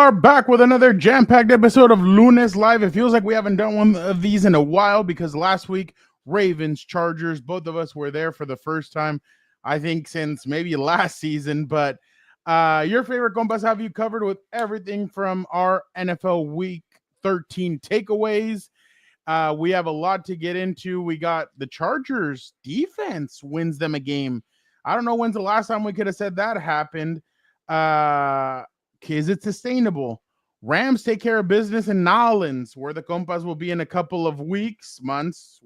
are back with another jam-packed episode of Lunes Live. It feels like we haven't done one of these in a while because last week, Ravens, Chargers, both of us were there for the first time, I think, since maybe last season. But your favorite Compas have you covered with everything from our NFL Week 13 takeaways. We have a lot to get into. We got the Chargers defense wins them a game. I don't know when's the last time we could have said that happened. Is it sustainable? Rams take care of business in Nolans, where the Compas will be in a couple of months.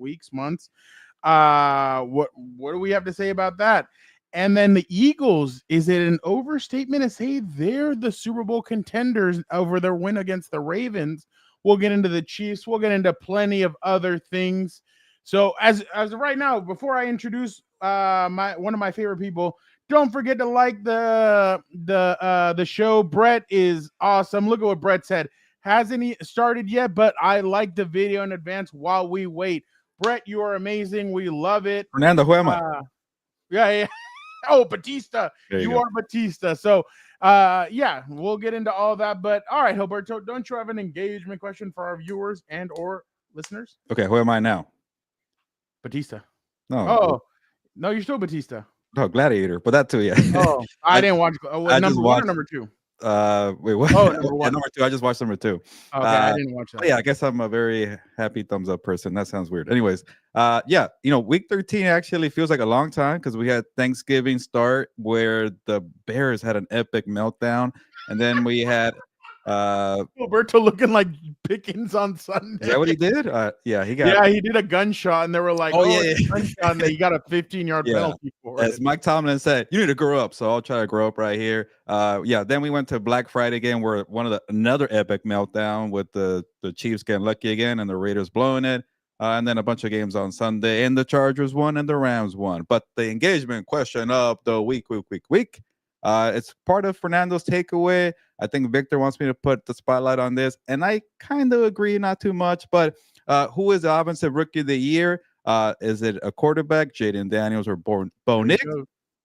What do we have to say about that? And then the Eagles, is it an overstatement to say they're the Super Bowl contenders over their win against the Ravens? We'll get into the Chiefs. We'll get into plenty of other things. So as of right now, before I introduce one of my favorite people, don't forget to like the show. Brett is awesome. Look at what Brett said. Hasn't started yet, but I like the video in advance while we wait. Brett, you are amazing. We love it. Fernando, who am I? Yeah. Oh, Batista. You are Batista. So, yeah, we'll get into all that. But all right, Gilberto, don't you have an engagement question for our viewers and or listeners? Okay, who am I now? Batista. No. No, you're still Batista. Oh, Gladiator, but that too, yeah. Oh, I didn't watch. Number one or number two? Wait, what? Oh, number one. Number two. I just watched number two. Okay, I didn't watch that. Yeah, I guess I'm a very happy thumbs up person. That sounds weird. Anyways, yeah, week 13 actually feels like a long time because we had Thanksgiving start where the Bears had an epic meltdown, and then we had Roberto looking like Pickens on Sunday. Is that what he did? Yeah, he did a gunshot, and they were like, gunshot, and he got a 15-yard penalty for it. As Mike Tomlin said, you need to grow up. So I'll try to grow up right here. Yeah, then we went to Black Friday again, where another epic meltdown with the Chiefs getting lucky again and the Raiders blowing it. And then a bunch of games on Sunday, and the Chargers won and the Rams won. But the engagement question of the week. It's part of Fernando's takeaway. I think Victor wants me to put the spotlight on this, and I kind of agree, not too much. But who is the offensive rookie of the year? Is it a quarterback, Jaden Daniels or Bo Nix,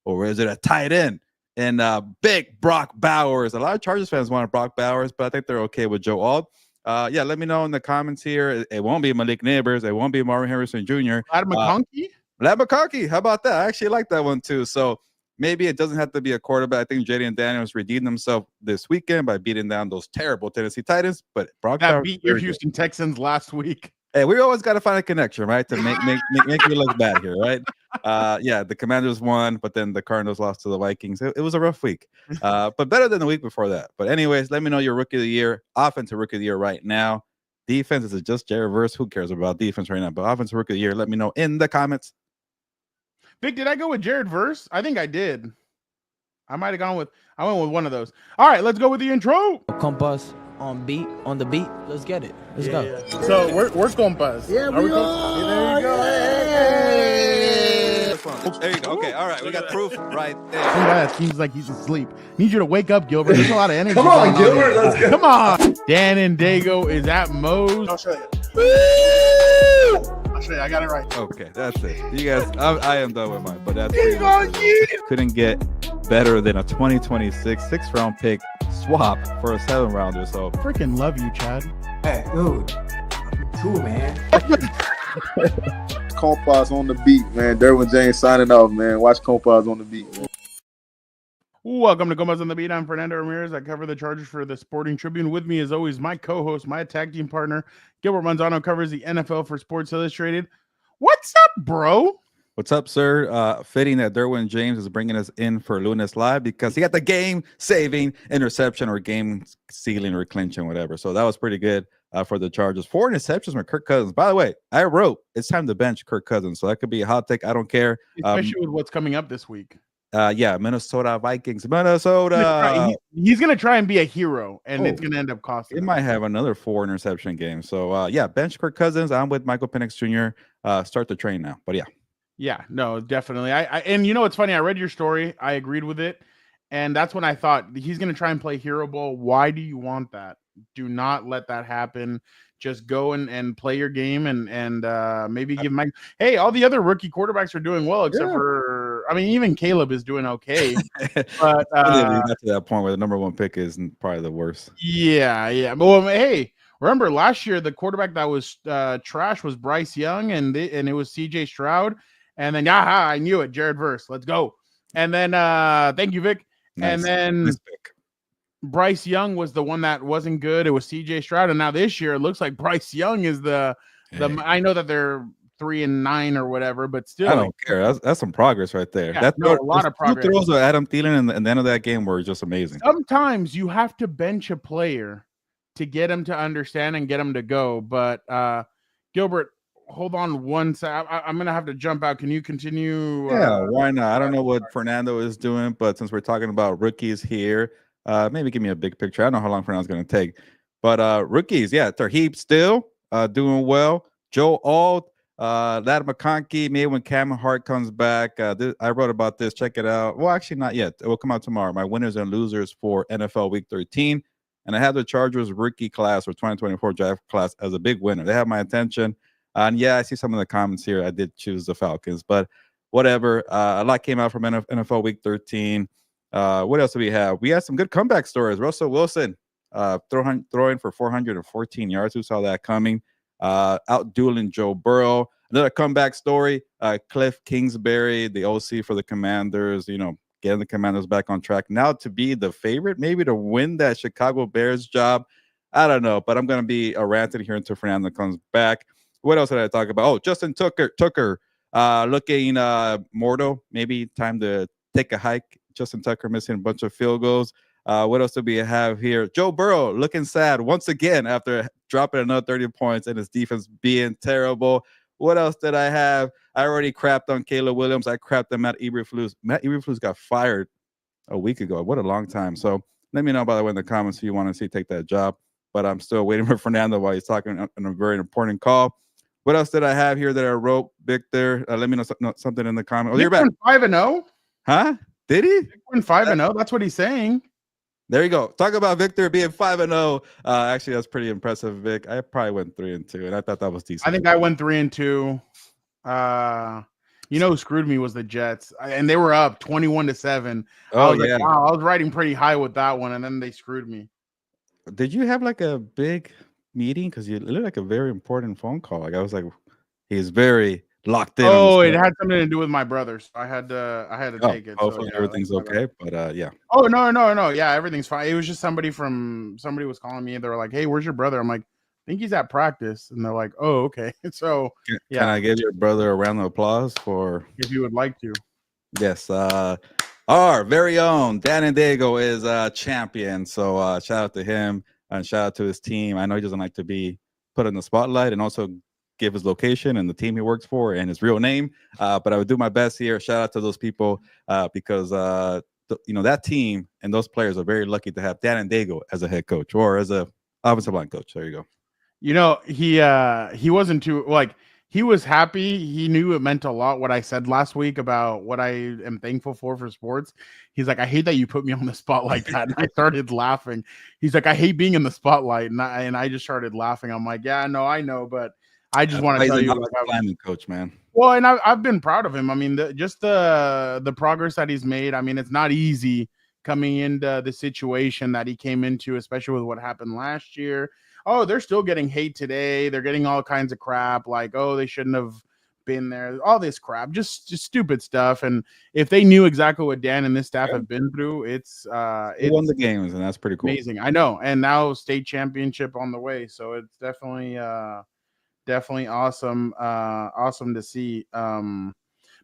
or is it a tight end? And big Brock Bowers. A lot of Chargers fans want Brock Bowers, but I think they're okay with Joe Alt. Yeah, let me know in the comments here. It won't be Malik Neighbors. It won't be Marvin Harrison Jr. Vlad McConkey? Vlad McConkey. How about that? I actually like that one too. So maybe it doesn't have to be a quarterback. I think Jaden Daniels redeemed himself this weekend by beating down those terrible Tennessee Titans. But Brock Bowers beat your Houston Texans last week. Hey, we always got to find a connection, right? To make you look bad here, right? Yeah, the Commanders won, but then the Cardinals lost to the Vikings. It was a rough week, but better than the week before that. But anyways, let me know your rookie of the year, offensive rookie of the year right now. Defense, is it just Jared Verse? Who cares about defense right now? But offensive rookie of the year, let me know in the comments. Vic, did I go with Jared Verse? I think I did. I might have gone with. I went with one of those. All right, let's go with the intro. Compas on the beat. Let's get it. Let's go. Yeah. So we're Compas. Yeah, we are. There you go. Hey. There you go. Okay, all right. We got proof right there. That seems like he's asleep. Need you to wake up, Gilbert. There's a lot of energy. Come on, Gilbert. Let's go. Come on. Dan and Dago is at Moe's. I'll show you. I got it right. Okay, that's it. You guys, I am done with mine, but that's couldn't get better than a 2026 6th-round pick swap for a 7-rounder. So freaking love you, Chad. Hey, dude. Cool, man. Compas on the beat, man. Derwin James signing off, man. Watch Compas on the beat, man. Welcome to Compas on the Beat. I'm Fernando Ramirez. I cover the Chargers for the Sporting Tribune. With me, as always, my co-host, my tag team partner, Gilbert Manzano, covers the NFL for Sports Illustrated. What's up, bro? What's up, sir? Fitting that Derwin James is bringing us in for Lunes Live because he got the game-saving interception or game-sealing or clinching, whatever. So that was pretty good for the Chargers. 4 interceptions from Kirk Cousins. By the way, I wrote it's time to bench Kirk Cousins, so that could be a hot take. I don't care. Especially with what's coming up this week. Yeah, Minnesota Vikings. Minnesota. He's going to try and be a hero, and it's going to end up costing him. Might have another 4 interception game. So, yeah, bench Kirk Cousins. I'm with Michael Penix Jr. Start the train now. But, yeah. Yeah, no, definitely. And you know what's funny? I read your story. I agreed with it. And that's when I thought he's going to try and play hero ball. Why do you want that? Do not let that happen. Just go and play your game and maybe give Mike. Hey, all the other rookie quarterbacks are doing well except for I mean, even Caleb is doing okay. But we got to that point where the number 1 pick is probably the worst. Yeah. But well, hey, remember last year the quarterback that was trash was Bryce Young, and it was CJ Stroud, and then I knew it, Jared Verse. Let's go. And then thank you, Vic. Nice. And then nice pick. Bryce Young was the one that wasn't good. It was CJ Stroud, and now this year it looks like Bryce Young is the. I know that they're 3-9 or whatever, but still, I don't care. That's some progress right there. Yeah, a lot of progress. 2 throws of Adam Thielen in the end of that game were just amazing. Sometimes you have to bench a player to get him to understand and get him to go. But Gilbert, hold on one second. I'm gonna have to jump out. Can you continue? Yeah, why not? I don't know what Fernando is doing, but since we're talking about rookies here, maybe give me a big picture. I don't know how long Fernando's going to take, but rookies, yeah, Tarheeb still doing well. Joe Alt, Lad McConkey, maybe when Cam Hart comes back. I wrote about this. Check it out. Well, actually, not yet. It will come out tomorrow. My winners and losers for NFL Week 13. And I have the Chargers rookie class or 2024 draft class as a big winner. They have my attention. And yeah, I see some of the comments here. I did choose the Falcons, but whatever. A lot came out from NFL Week 13. What else do we have? We had some good comeback stories. Russell Wilson throwing for 414 yards. Who saw that coming? Out dueling Joe Burrow. Another comeback story. Cliff Kingsbury, the OC for the Commanders, getting the Commanders back on track. Now to be the favorite, maybe to win that Chicago Bears job. I don't know, but I'm going to be ranting here until Fernando comes back. What else did I talk about? Oh, Justin Tucker looking mortal. Maybe time to take a hike. Justin Tucker missing a bunch of field goals. What else do we have here? Joe Burrow looking sad once again after dropping another 30 points and his defense being terrible. What else did I have? I already crapped on Caleb Williams. I crapped on Matt Eberflus. Matt Eberflus got fired a week ago. What a long time. So let me know, by the way, in the comments if you want to see take that job. But I'm still waiting for Fernando while he's talking on a very important call. What else did I have here that I wrote, Victor? Let me know something in the comments. Oh, you're back. 5-0? Huh? Did he? 5-0. That's what he's saying. There you go. Talk about Victor being 5-0. Actually, that's pretty impressive, Vic. I probably went 3-2, and I thought that was decent. I think I went 3-2. Who screwed me was the Jets, and they were up 21-7. Oh, yeah. Wow, I was riding pretty high with that one, and then they screwed me. Did you have like a big meeting? Because you looked like a very important phone call. Like I was like, he's very locked in. Oh, it had something to do with my brother, so I had to take it. Hopefully so, everything's okay. But yeah. Oh no. Yeah, everything's fine. It was just somebody was calling me and they were like, "Hey, where's your brother?" I'm like, "I think he's at practice." And they're like, "Oh, okay." So Can I give your brother a round of applause for if you would like to? Yes. Our very own Dan and Diego is a champion. So shout out to him and shout out to his team. I know he doesn't like to be put in the spotlight and also give his location and the team he works for and his real name. But I would do my best here. Shout out to those people because that team and those players are very lucky to have Dan and Diego as a head coach or as a offensive line coach. There you go. He wasn't too he was happy. He knew it meant a lot what I said last week about what I am thankful for sports. He's like, I hate that you put me on the spot like that. And I started laughing. He's like, I hate being in the spotlight. And I just started laughing. I'm like, yeah, no, I know, but I just want to tell you, coach, man. Well, and I've been proud of him. I mean, the progress that he's made. I mean, it's not easy coming into the situation that he came into, especially with what happened last year. Oh, they're still getting hate today. They're getting all kinds of crap like, oh, they shouldn't have been there. All this crap, just stupid stuff. And if they knew exactly what Dan and this staff have been through, it's won the games, and that's pretty cool. Amazing. I know. And now state championship on the way. So it's definitely awesome. Awesome to see. But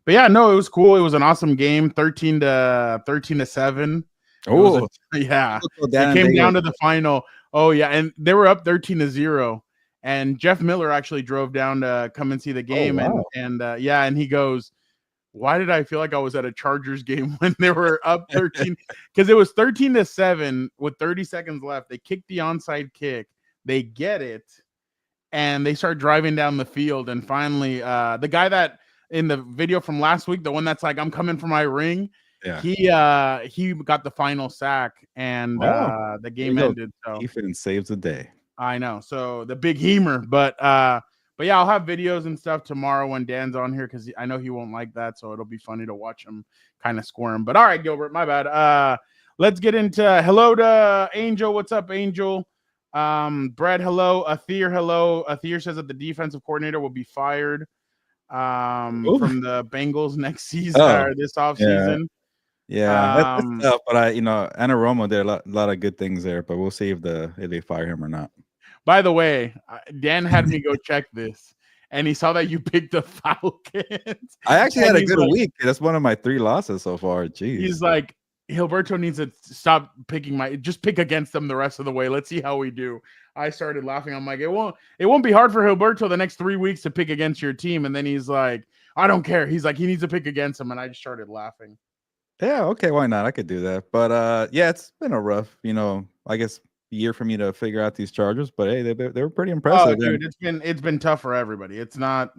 yeah, no, it was cool. It was an awesome game. 13-7. Oh, yeah. It came down to the final. Oh, yeah, and they were up 13-0, and Jeff Miller actually drove down to come and see the game, and he goes, "Why did I feel like I was at a Chargers game when they were up 13?" Because it was 13-7 with 30 seconds left. They kicked the onside kick, they get it, and they start driving down the field, and finally, the guy that in the video from last week, the one that's like, "I'm coming for my ring." Yeah. He got the final sack and the game ended. So Ethan saves the day. I know. So the big heamer, but But yeah, I'll have videos and stuff tomorrow when Dan's on here because I know he won't like that, so it'll be funny to watch him kind of squirm. But all right, Gilbert, my bad. Let's get into hello to Angel. What's up, Angel? Brad, hello. Athir, hello. Athir says that the defensive coordinator will be fired from the Bengals next season or this offseason. Yeah, that's tough. But Anna Romo did a lot of good things there. But we'll see if they fire him or not. By the way, Dan had me go check this, and he saw that you picked the Falcons. I actually had a good week. That's one of my 3 losses so far. Jeez. He's like, Gilberto needs to stop picking just pick against them the rest of the way. Let's see how we do. I started laughing. I'm like, it won't be hard for Gilberto the next 3 weeks to pick against your team. And then he's like, I don't care. He's like, he needs to pick against them. And I just started laughing. Yeah, okay, why not? I could do that. But yeah, it's been a rough, I guess year for me to figure out these Chargers, but hey, they were pretty impressive. Oh, dude, it's been tough for everybody. It's not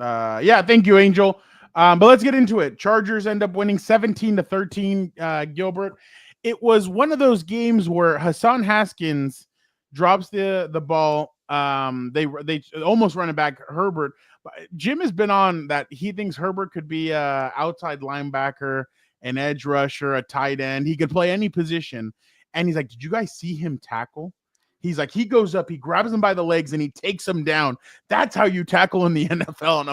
yeah, thank you, Angel. But let's get into it. Chargers end up winning 17-13, Gilbert. It was one of those games where Hassan Haskins drops the ball. They almost run it back Herbert. Jim has been on that he thinks Herbert could be a outside linebacker, an edge rusher, a tight end. He could play any position. And he's like, did you guys see him tackle? He's like, he goes up, he grabs him by the legs, and he takes him down. That's how you tackle in the NFL. And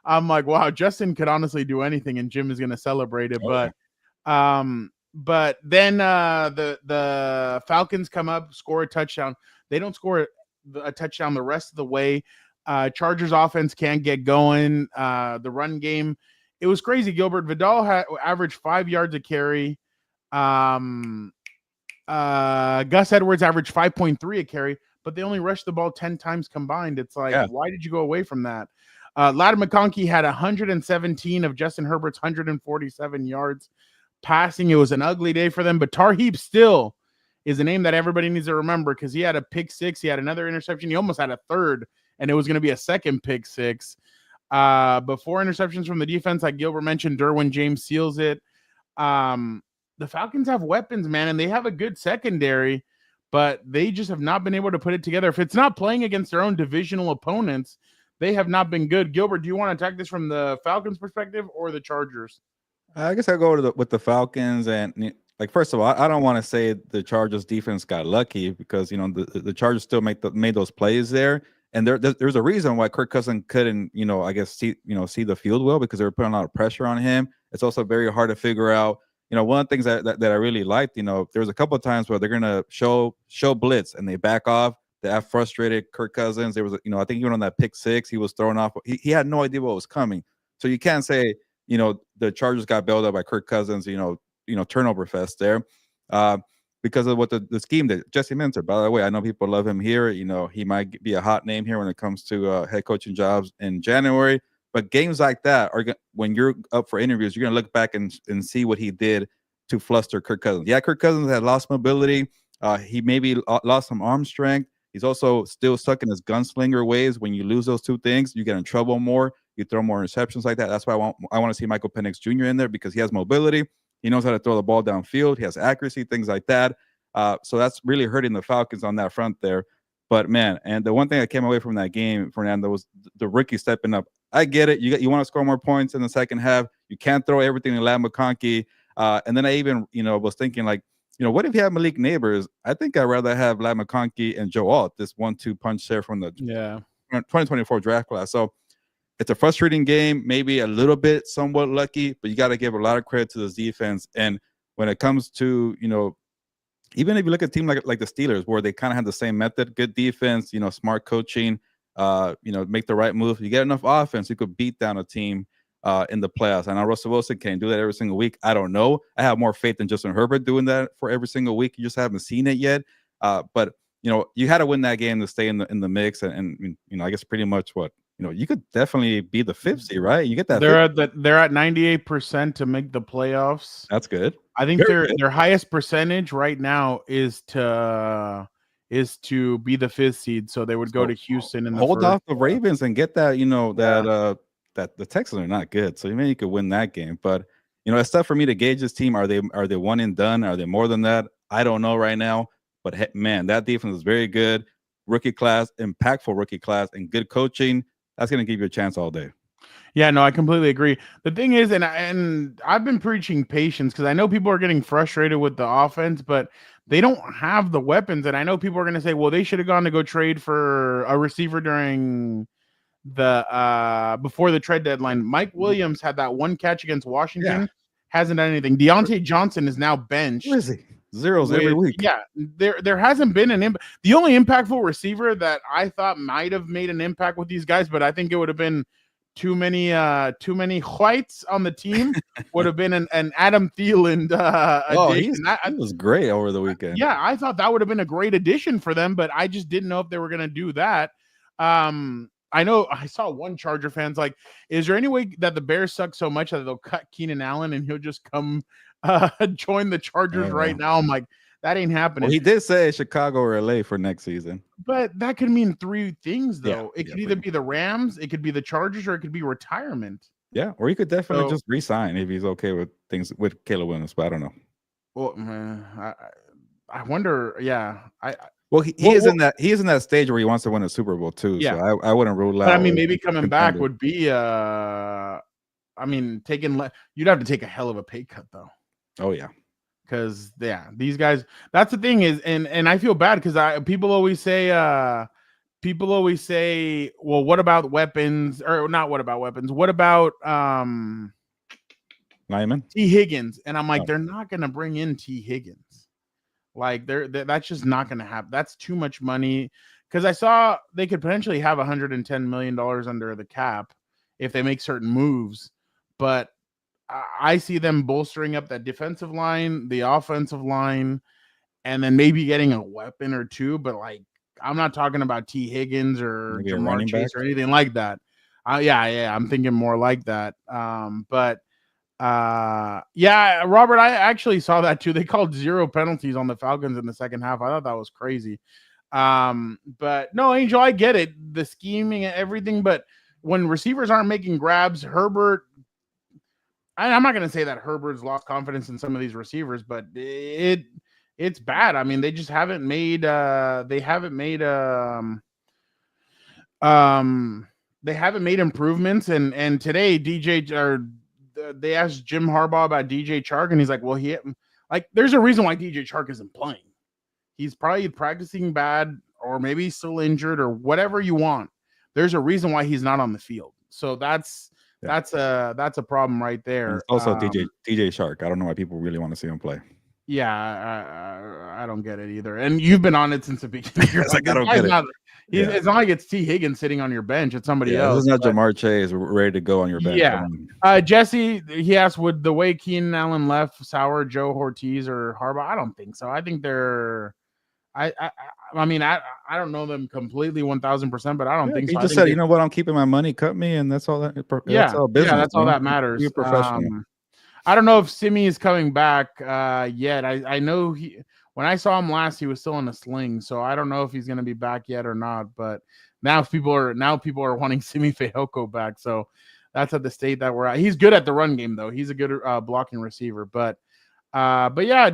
I'm like, wow, Justin could honestly do anything, and Jim is going to celebrate it. Okay. But then the Falcons come up, score a touchdown. They don't score a touchdown the rest of the way. Chargers offense can't get going. The run game, it was crazy. Gilbert Vidal averaged 5 yards a carry. Gus Edwards averaged 5.3 a carry, but they only rushed the ball 10 times combined. It's like, why did you go away from that? Ladd McConkey had 117 of Justin Herbert's 147 yards passing. It was an ugly day for them, but Tarheeb still is a name that everybody needs to remember because he had a pick six. He had another interception. He almost had a third, and it was going to be a second pick six. But 4 interceptions from the defense, like Gilbert mentioned. Derwin James seals it. The Falcons have weapons, man, and they have a good secondary, but they just have not been able to put it together. If it's not playing against their own divisional opponents, they have not been good. Gilbert, do you want to attack this from the Falcons' perspective or the Chargers? I guess I'll go with the Falcons. And, first of all, I don't want to say the Chargers defense got lucky because, the Chargers still made those plays there. And there's a reason why Kirk Cousins couldn't, I guess, see the field well because they were putting a lot of pressure on him. It's also very hard to figure out. One of the things that I really liked, there was a couple of times where they're gonna show blitz and they back off. They have frustrated Kirk Cousins. There was, I think even on that pick six, he was thrown off. He had no idea what was coming. So you can't say, the Chargers got bailed out by Kirk Cousins. Turnover fest there, because of what the scheme that Jesse Minter. By the way, I know people love him here. He might be a hot name here when it comes to head coaching jobs in January. But games like that are when you're up for interviews, you're going to look back and see what he did to fluster Kirk Cousins. Yeah, Kirk Cousins had lost mobility. He maybe lost some arm strength. He's also still stuck in his gunslinger ways. When you lose those two things, you get in trouble more. You throw more interceptions like that. That's why I want to see Michael Penix Jr. in there because he has mobility. He knows how to throw the ball downfield. He has accuracy, things like that. So that's really hurting the Falcons on that front there. But, man, and the one thing that came away from that game, Fernando, was the rookie stepping up. I get it. You want to score more points in the second half. You can't throw everything to Ladd McConkey. And then I even, was thinking what if you have Malik Neighbors? I think I'd rather have Ladd McConkey and Joe Alt, this 1-2 punch there from the 2024 draft class. So it's a frustrating game, maybe a little bit somewhat lucky, but you got to give a lot of credit to this defense. And when it comes to, even if you look at a team like the Steelers, where they kind of have the same method, good defense, smart coaching, make the right move. You get enough offense, you could beat down a team in the playoffs. I know Russell Wilson can do that every single week. I don't know. I have more faith in Justin Herbert doing that for every single week. You just haven't seen it yet. But you had to win that game to stay in the mix. And I guess pretty much what you could definitely be the 5th seed, right? You get that. They're at 98% to make the playoffs. That's good. I think their highest percentage right now is to be the 5th seed. So they would go to Houston and hold off the Ravens and get that. That the Texans are not good, so maybe you could win that game. But it's tough for me to gauge this team. Are they one and done? Are they more than that? I don't know right now. But man, that defense is very good. Rookie class, impactful rookie class, and good coaching. that's going to give you a chance all day. Yeah, no, I completely agree. The thing is, and I've been preaching patience because I know people are getting frustrated with the offense, but they don't have the weapons. And I know people are going to say, well, they should have gone to go trade for a receiver during the before the trade deadline. Mike Williams had that one catch against Washington, hasn't done anything. Deontay Johnson is now benched. Where is he? Zeros every week. Yeah, there hasn't been an impact. The only impactful receiver that I thought might have made an impact with these guys, but I think it would have been too many whites on the team would have been an Adam Thielen addition. He was great over the weekend. Yeah, I thought that would have been a great addition for them, but I just didn't know if they were going to do that. I know I saw one Charger fans like, is there any way that the Bears suck so much that they'll cut Keenan Allen and he'll just come join the Chargers right now? I'm like, that ain't happening. Well, he did say Chicago or LA for next season. But that could mean three things, though. Yeah, it could either be the Rams, it could be the Chargers, or it could be retirement. Yeah, or he could definitely just resign if he's okay with things with Caleb Williams, but I don't know. Well, I wonder. Yeah, he is in that stage where he wants to win a Super Bowl too. Yeah, so I wouldn't rule out. But I mean, maybe coming back would be. I mean, you'd have to take a hell of a pay cut, though. Oh yeah. Because these guys. That's the thing is, and I feel bad because people always say, well, what about weapons? Or not? What about weapons? What about Lyman? T. Higgins? And I'm like, they're not going to bring in T. Higgins. Like that's just not going to happen. That's too much money. Because I saw they could potentially have $110 million under the cap if they make certain moves, but I see them bolstering up that defensive line, the offensive line, and then maybe getting a weapon or two. But like, I'm not talking about T. Higgins or Jamar Chase or anything like that. I'm thinking more like that. But Robert, I actually saw that too. They called 0 penalties on the Falcons in the second half. I thought that was crazy. But no, Angel, I get it, the scheming and everything. But when receivers aren't making grabs, Herbert. I'm not going to say that Herbert's lost confidence in some of these receivers, but it's bad. I mean, they just haven't made improvements. And today they asked Jim Harbaugh about DJ Chark, and he's like, well, there's a reason why DJ Chark isn't playing. He's probably practicing bad, or maybe he's still injured, or whatever you want. There's a reason why he's not on the field. So that's a problem right there. And also DJ Chark. I don't know why people really want to see him play. Yeah, I don't get it either. And you've been on it since the beginning. It's like I don't get it. It's not like it's T. Higgins sitting on your bench. It's somebody else. This is not Jamar Chase ready to go on your bench. Yeah. Jesse, he asked, would the way Keenan Allen left Sauer, Joe Ortiz, or Harbaugh? I don't think so. I think they're. I mean, I don't know them completely 1,000%, but I don't think so. He just said, you know what, I'm keeping my money, cut me, and that's all that. That's all business. Yeah, that's all that matters. You're professional. I don't know if Simi is coming back yet. I know when I saw him last, he was still in a sling, so I don't know if he's going to be back yet or not. But now people are wanting Simi Fehoko back, so that's at the state that we're at. He's good at the run game, though. He's a good blocking receiver, but yeah,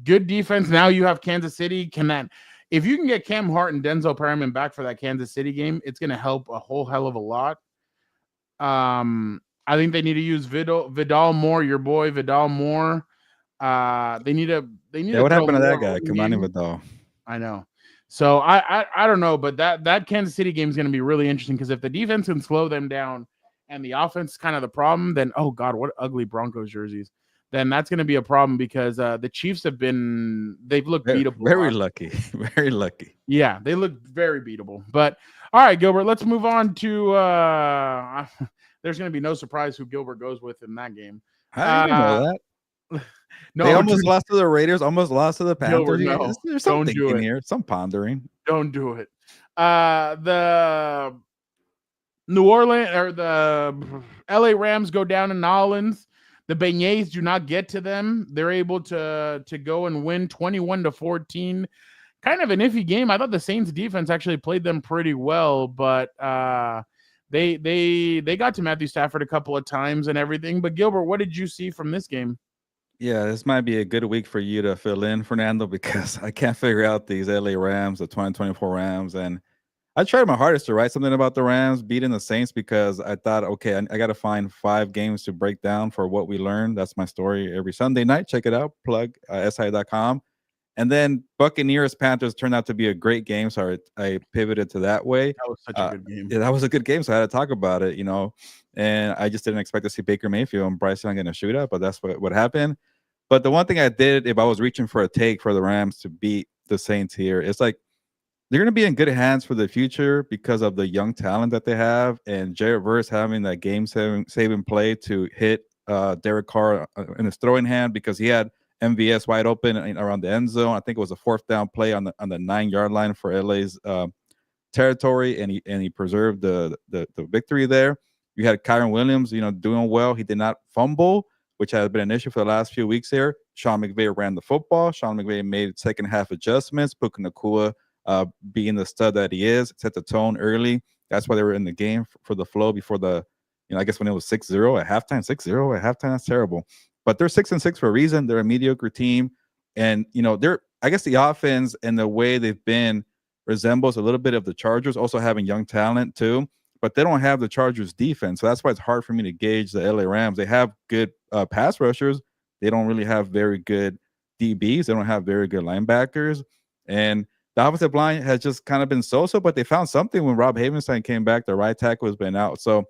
good defense. Now you have Kansas City. If you can get Cam Hart and Denzel Perryman back for that Kansas City game, it's going to help a whole hell of a lot. I think they need to use Vidal more, your boy Vidal more. They need to. What happened to that guy? Kamani Vidal. I know. So I don't know, but that Kansas City game is going to be really interesting because if the defense can slow them down and the offense is kind of the problem, then oh god, what ugly Broncos jerseys. Then that's going to be a problem because the Chiefs they've looked beatable. Very lucky. Very lucky. Yeah, they look very beatable. But all right, Gilbert, let's move on to there's going to be no surprise who Gilbert goes with in that game. I didn't know that. No, they almost lost to the Raiders, almost lost to the Panthers. Gilbert, no. There's some thinking here, some pondering. Don't do it. The New Orleans or the LA Rams go down in Nolans. The Beignets do not get to them. They're able to go and win 21-14. Kind of an iffy game. I thought the Saints defense actually played them pretty well, but they got to Matthew Stafford a couple of times and everything. But Gilbert, what did you see from this game? Yeah, this might be a good week for you to fill in, Fernando, because I can't figure out these LA Rams, the 2024 Rams, and I tried my hardest to write something about the Rams beating the Saints because I thought, okay, I got to find 5 games to break down for what we learned. That's my story every Sunday night. Check it out. Plug si.com. And then Buccaneers Panthers turned out to be a great game, so I pivoted to that way. That was such a good game. Yeah, that was a good game, so I had to talk about it, And I just didn't expect to see Baker Mayfield and Bryce Young in a shootout, but that's what happened. But the one thing I did, if I was reaching for a take for the Rams to beat the Saints here, it's like they're going to be in good hands for the future because of the young talent that they have, and Jared Verse having that game-saving play to hit Derek Carr in his throwing hand because he had MVS wide open around the end zone. I think it was a 4th down play on the 9-yard line for LA's territory, and he preserved the victory there. You had Kyron Williams, doing well. He did not fumble, which has been an issue for the last few weeks here. Sean McVay ran the football. Sean McVay made second half adjustments. Puka Nacua, being the stud that he is, set the tone early. That's why they were in the game for the flow before the, I guess when it was 6-0 at halftime, 6-0 at halftime, that's terrible. But they're 6-6 for a reason. They're a mediocre team. And, I guess the offense and the way they've been resembles a little bit of the Chargers, also having young talent too. But they don't have the Chargers defense. So that's why it's hard for me to gauge the LA Rams. They have good pass rushers. They don't really have very good DBs. They don't have very good linebackers. And the offensive line has just kind of been so-so, but they found something when Rob Havenstein came back. The right tackle has been out. So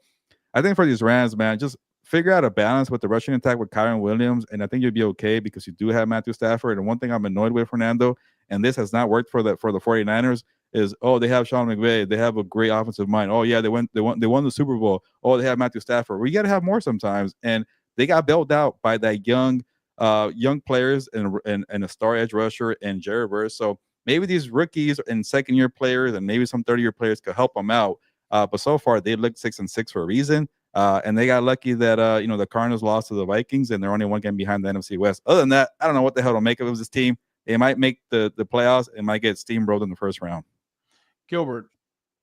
I think for these Rams, man, just figure out a balance with the rushing attack with Kyron Williams, and I think you'll be okay because you do have Matthew Stafford. And one thing I'm annoyed with, Fernando, and this has not worked for the 49ers, is they have Sean McVay, they have a great offensive mind. Oh yeah, they won the Super Bowl. Oh, they have Matthew Stafford. We got to have more sometimes, and they got bailed out by that young players and a star edge rusher and Jared Verse. So maybe these rookies and second-year players and maybe some third-year players could help them out. But so far, they look 6-6 for a reason. And they got lucky that, the Cardinals lost to the Vikings, and they're only 1 game behind the NFC West. Other than that, I don't know what the hell to make of this team. They might make the playoffs. It might get steamrolled in the first round. Gilbert,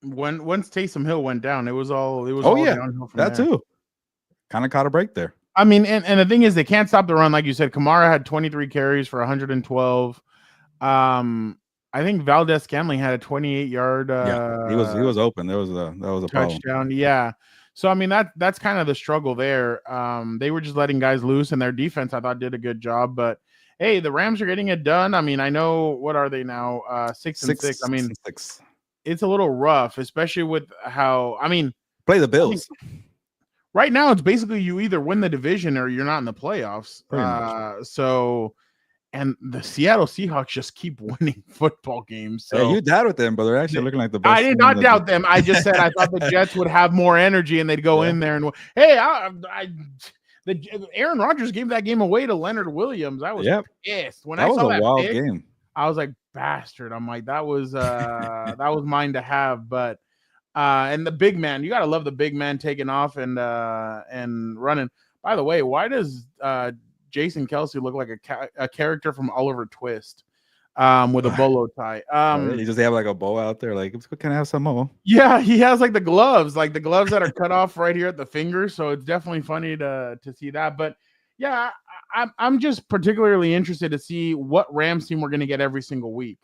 once Taysom Hill went down, it was all downhill from that there. too. Kind of caught a break there. I mean, and the thing is, they can't stop the run. Like you said, Kamara had 23 carries for 112. I think Valdez-Scantling had a 28-yard. He was open. That was a touchdown. problem. Yeah. So I mean that's kind of the struggle there. They were just letting guys loose, and their defense I thought did a good job. But hey, the Rams are getting it done. I mean, I know, what are they now? 6-6. I mean, 6. It's a little rough, especially with how play the Bills. Right now, it's basically you either win the division or you're not in the playoffs. So, and the Seattle Seahawks just keep winning football games. So you doutted them, but they're actually looking like the best. I did not doubt them. I just said I thought the Jets would have more energy and they'd go in there and Aaron Rodgers gave that game away to Leonard Williams. I was pissed when I saw that wild pick, game. I was like, bastard. I'm like, that was mine to have. But and the big man, you gotta love the big man taking off and running. By the way, why does Jason Kelsey look like a character from Oliver Twist with a bolo tie? You just have like a bow out there. Like, can I have some more? Yeah, he has like the gloves that are cut off right here at the fingers. So it's definitely funny to see that. But yeah, I'm just particularly interested to see what Rams team we're going to get every single week,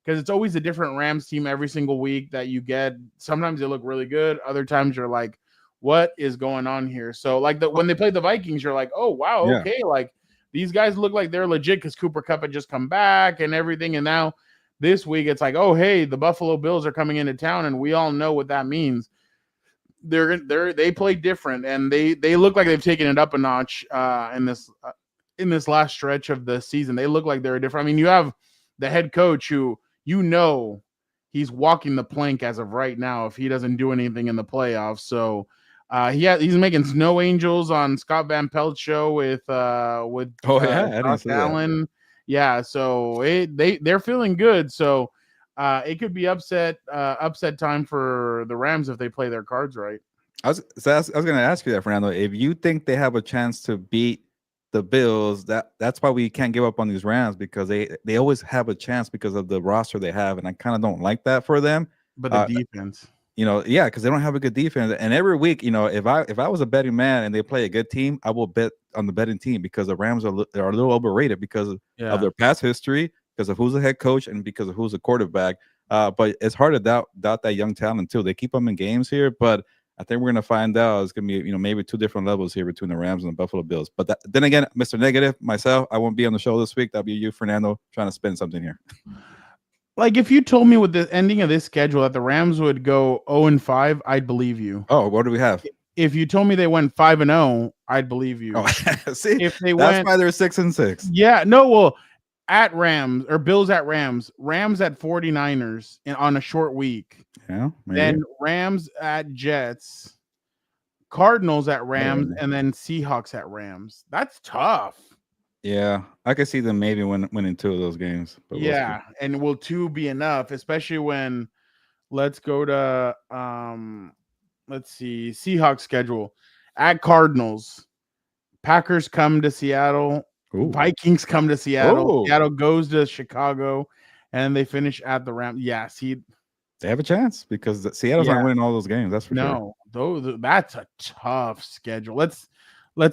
because it's always a different Rams team every single week that you get. Sometimes they look really good. Other times you're like, what is going on here? So like when they played the Vikings, you're like, oh wow, okay, like these guys look like they're legit because Cooper Kupp had just come back and everything. And now this week it's like, oh hey, the Buffalo Bills are coming into town, and we all know what that means. They play different, and they look like they've taken it up a notch in this last stretch of the season. They look like they're different. I mean, you have the head coach who he's walking the plank as of right now if he doesn't do anything in the playoffs. So he's making snow angels on Scott Van Pelt's show with Josh Allen. Yeah, so they're feeling good. So it could be upset time for the Rams if they play their cards right. I was going to ask you that, Fernando. If you think they have a chance to beat the Bills, that's why we can't give up on these Rams, because they always have a chance because of the roster they have, and I kind of don't like that for them. But the defense, because they don't have a good defense. And every week, if I was a betting man and they play a good team, I will bet on the betting team, because the Rams are a little overrated because of their past history, because of who's the head coach, and because of who's the quarterback. But it's hard to doubt that young talent too. They keep them in games here, but I think we're gonna find out it's gonna be maybe two different levels here between the Rams and the Buffalo Bills. But then again, Mr. Negative, myself, I won't be on the show this week. That'll be you, Fernando, trying to spin something here. Like if you told me with the ending of this schedule that the Rams would go 0-5, I'd believe you. Oh, what do we have? If you told me they went 5-0, I'd believe you. Oh, see, if they that's why they're 6-6. Yeah, no, well, at Rams or Bills at Rams at 49ers on a short week. Yeah, maybe. Then Rams at Jets, Cardinals at Rams, and then Seahawks at Rams. That's tough. Yeah, I could see them maybe winning 2 of those games. But yeah, and will 2 be enough? Especially when let's go to let's see, Seahawks schedule at Cardinals. Packers come to Seattle. Ooh. Vikings come to Seattle. Ooh. Seattle goes to Chicago, and they finish at the Rams. Yeah, see, they have a chance because Seattle's not winning all those games. That's for sure. No, that's a tough schedule. Let's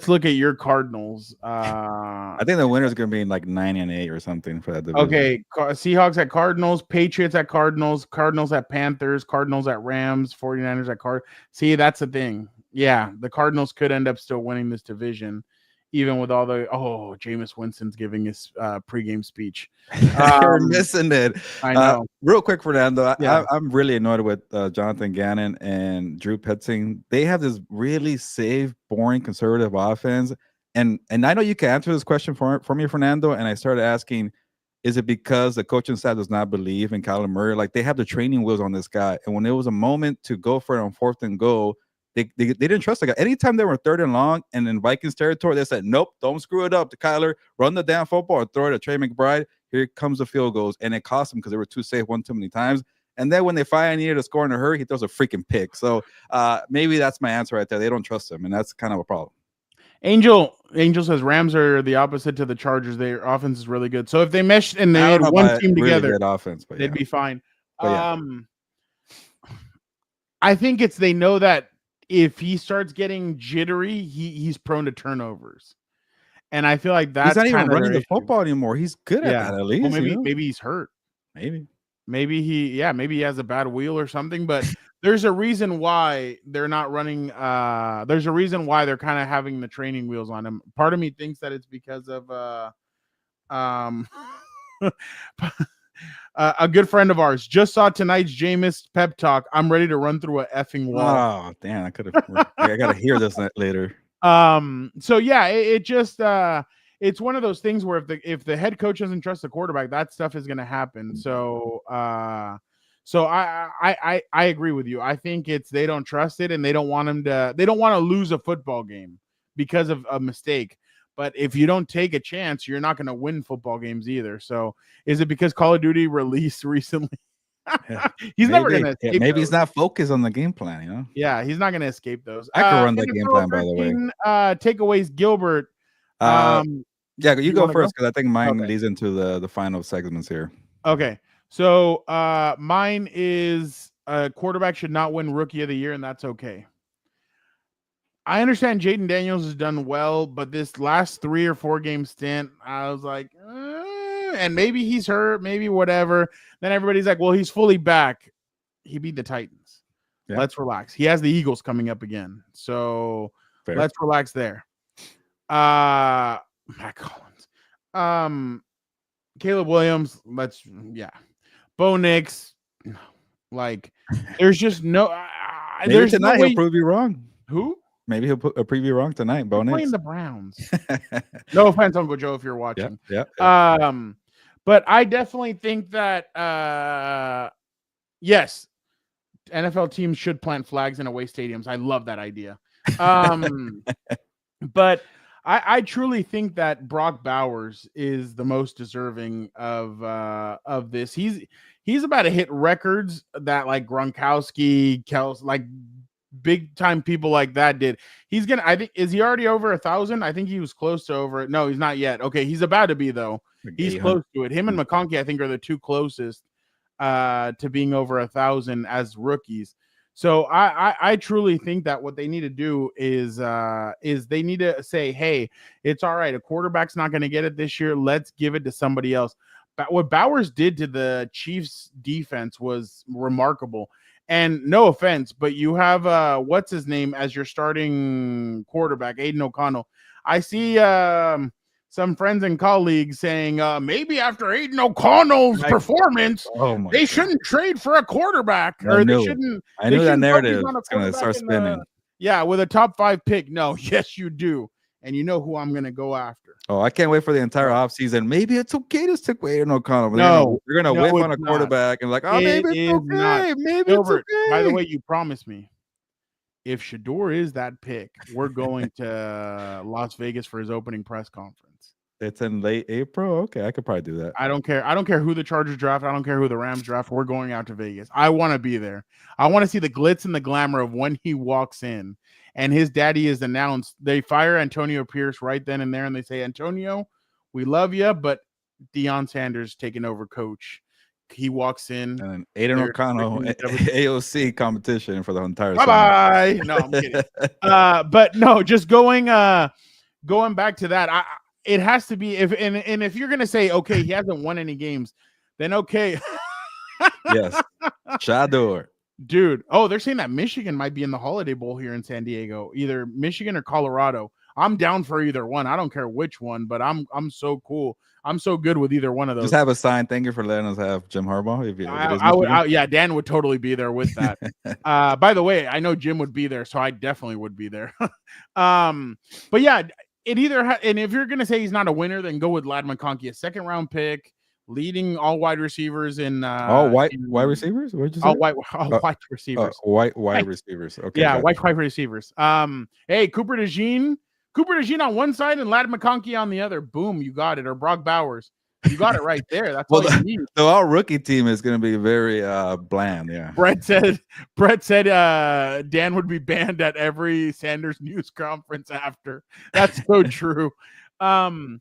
look at your Cardinals. I think the winner is going to be like 9-8 or something for that division. Okay, Seahawks at Cardinals, Patriots at Cardinals, Cardinals at Panthers, Cardinals at Rams, 49ers at Cardinals. See, that's the thing. Yeah, the Cardinals could end up still winning this division, even with all the Jameis Winston's giving his pregame speech. You're missing it. I know. Real quick, Fernando, I'm really annoyed with Jonathan Gannon and Drew Petzing. They have this really safe, boring, conservative offense. And I know you can answer this question for me, Fernando. And I started asking, is it because the coaching staff does not believe in Kyler Murray? Like, they have the training wheels on this guy. And when there was a moment to go for it on 4th and goal, They didn't trust the guy. Anytime they were 3rd and long and in Vikings territory, they said, nope, don't screw it up to Kyler. Run the damn football or throw it at Trey McBride. Here comes the field goals. And it cost them because they were too safe one too many times. And then when they finally needed to score in a hurry, he throws a freaking pick. So maybe that's my answer right there. They don't trust him, and that's kind of a problem. Angel says Rams are the opposite to the Chargers. Their offense is really good. So if they meshed and they had one team together, really offense, but they'd be fine. But I think they know that if he starts getting jittery, he's prone to turnovers. And I feel like that's he's not even running the football anymore. He's good at that at least. Well, maybe he's hurt. Maybe he has a bad wheel or something, but there's a reason why they're not running. There's a reason why they're kind of having the training wheels on him. Part of me thinks that it's because of a good friend of ours just saw tonight's Jameis pep talk. I'm ready to run through a effing wall. Oh, damn. I got to hear this later. So yeah, it just, it's one of those things where if the head coach doesn't trust the quarterback, that stuff is going to happen. So I agree with you. I think they don't trust it and they don't want to lose a football game because of a mistake. But if you don't take a chance, you're not going to win football games either. So is it because Call of Duty released recently? He's never going to escape maybe those. He's not focused on the game plan, Yeah, he's not going to escape those. I could run the game plan, by the way. Takeaways, Gilbert. Yeah, you go first because I think mine leads into the final segments here. Okay. So mine is quarterback should not win Rookie of the Year, and that's okay. I understand Jaden Daniels has done well, but this last 3 or 4 game stint, I was like, and maybe he's hurt, maybe whatever. Then everybody's like, well, he's fully back. He beat the Titans. Yeah. Let's relax. He has the Eagles coming up again. So let's relax there. Matt Collins. Caleb Williams, Bo Nix. Like, there's just no maybe tonight he'll prove you wrong. Who? Maybe he'll put a preview wrong tonight. Bo Nix playing the Browns. No offense, Uncle Joe, if you're watching. Yeah. But I definitely think that yes, NFL teams should plant flags in away stadiums. I love that idea. But I truly think that Brock Bowers is the most deserving of this. He's about to hit records that like Gronkowski, Kels, like big time people like that did. He's gonna. I think is he already over 1,000? I think he was close to over it. No, he's not yet. Okay, he's about to be though. He's close to it. Him and McConkey, I think, are the 2 closest to being over 1,000 as rookies. So I truly think that what they need to do is they need to say, hey, it's all right. A quarterback's not going to get it this year. Let's give it to somebody else. what Bowers did to the Chiefs defense was remarkable. And no offense, but you have what's his name as your starting quarterback, Aiden O'Connell. I see some friends and colleagues saying maybe after Aiden O'Connell's performance, they shouldn't trade for a quarterback, or they shouldn't. I knew that narrative was going to start spinning. With a top 5 pick. No, yes, you do. And you know who I'm going to go after. Oh, I can't wait for the entire offseason. Maybe it's okay to stick with Aiden O'Connell. They're going to whiff on a quarterback and like, maybe it's okay. Not. Maybe Gilbert, it's okay. By the way, you promised me if Shador is that pick, we're going to Las Vegas for his opening press conference. It's in late April. Okay, I could probably do that. I don't care. I don't care who the Chargers draft. I don't care who the Rams draft. We're going out to Vegas. I want to be there. I want to see the glitz and the glamour of when he walks in and his daddy is announced. They fire Antonio Pierce right then and there, and they say, Antonio, we love you, but Deion Sanders taking over coach. He walks in. And Aiden O'Connell, AOC competition for the entire Bye-bye. No, I'm kidding. But no, just going back to that, it has to be if you're gonna say okay, he hasn't won any games, then okay. Yes. Shador. Dude. Oh, they're saying that Michigan might be in the Holiday Bowl here in San Diego, either Michigan or Colorado. I'm down for either one. I don't care which one, but I'm so cool. I'm so good with either one of those. Just have a sign. Thank you for letting us have Jim Harbaugh. Dan would totally be there with that. By the way, I know Jim would be there, so I definitely would be there. But yeah, it either and if you're gonna say he's not a winner, then go with Ladd McConkey, a second round pick, leading all wide receivers in all white wide receivers. What did you say? All white receivers. White receivers. Okay. Yeah, gotcha. White receivers. Hey, Cooper DeJean on one side and Ladd McConkey on the other. Boom, you got it. Or Brock Bowers. You got it right there. That's all you need. So our rookie team is going to be very bland. Yeah. Brett said Dan would be banned at every Sanders news conference after. That's so true. But